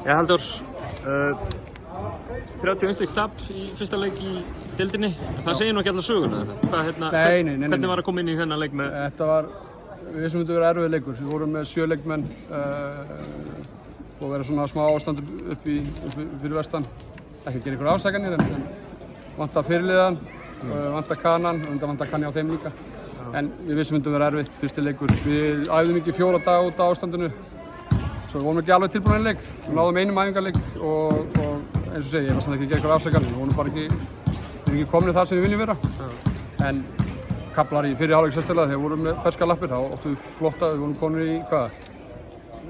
Ja, Halldór, 31 stig tap í fyrsta leik í deildinni. Það segir nú ekki allar söguna þetta. Nei. Hvernig var að koma inn í þennan leik með? Þetta var, við sem þetta verið erfiður leikur. Við vorum með 7 leikmenn og verið svona smá ástand upp fyrir vestan. Ekki að gera ykkur afsakanir en vantar fyrirliðan, vantar kanan, vantar kanni á þeim líka. En við vissum þetta verið erfitt, fyrsti leikur. Við æfðum ekki 4 daga út á ástandinu. Svo við vorum ekki alveg tilbúin í leik. Við náðum einum æfingarleik og eins og segi, ég var samt ekki að gera ykkur afsakanir. Við vorum bara ekki komin þar sem við viljum vera. En kaflar í fyrri hálfleik sérstaklega, þegar við vorum með ferskar lappir, þá áttum við flotta, við vorum komin í hvað?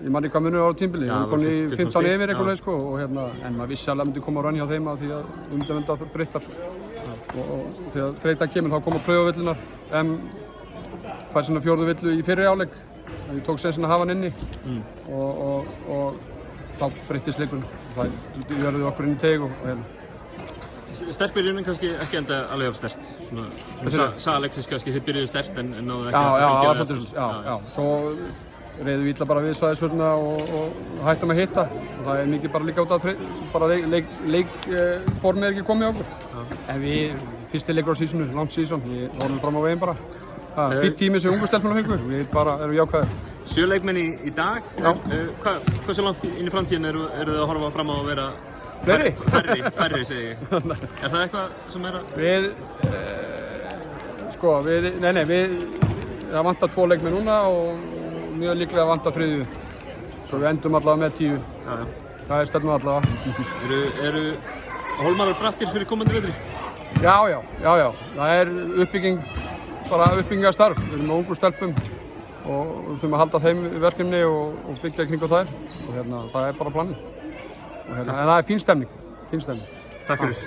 Ég man ekki hvað munur var á tímabili, við vorum komin í 15 yfir eitthvað leið sko en maður vissi alveg að myndi koma á rönn hjá þeim af því að undanvenda þreyttar. Og þegar þreytan kemur þá koma pröfuvillunar. Fær svona 4. villu í fyrri hálfleik. Ég tók sensin að hafa hann inni og þá breyttist leikurinn. Það gjörðu okkur inn í teig og Sterk byrjunin kannski ekki enda alveg af sterkt. Saga leiksins kannski þið byrjuðu sterkt en náðu ekki að fylgja við. Já. Svo reiðum við illa bara við svæðisvörðina og hættum að hitta. Og það mikið bara líka út af leikformið ekki komið á okkur. En fyrsti leikur á sísonu, langt síson, við horfum fram á veginn bara. Fýtt tími sem ungu stelpuna fengur, við bara erum jákvæðir. 7 leikmenn í dag. Hversu langt inn í framtíðin eru þið að horfa fram á að vera færri segi ég. Er það eitthvað sem er að... Það vantar 2 leikmenn núna og mjög líklega vantar 3. Svo við endum allavega með 10. Það er stefnum allavega. Eru hólmarar brattir fyrir komandi vetri? Já. Það er uppbyggingarstarf. Við erum með ungu stelpum og við þurfum að halda þeim í verkefni og byggja kring á þær. Og það er bara planið. En það er fín stemning. Takk fyrir.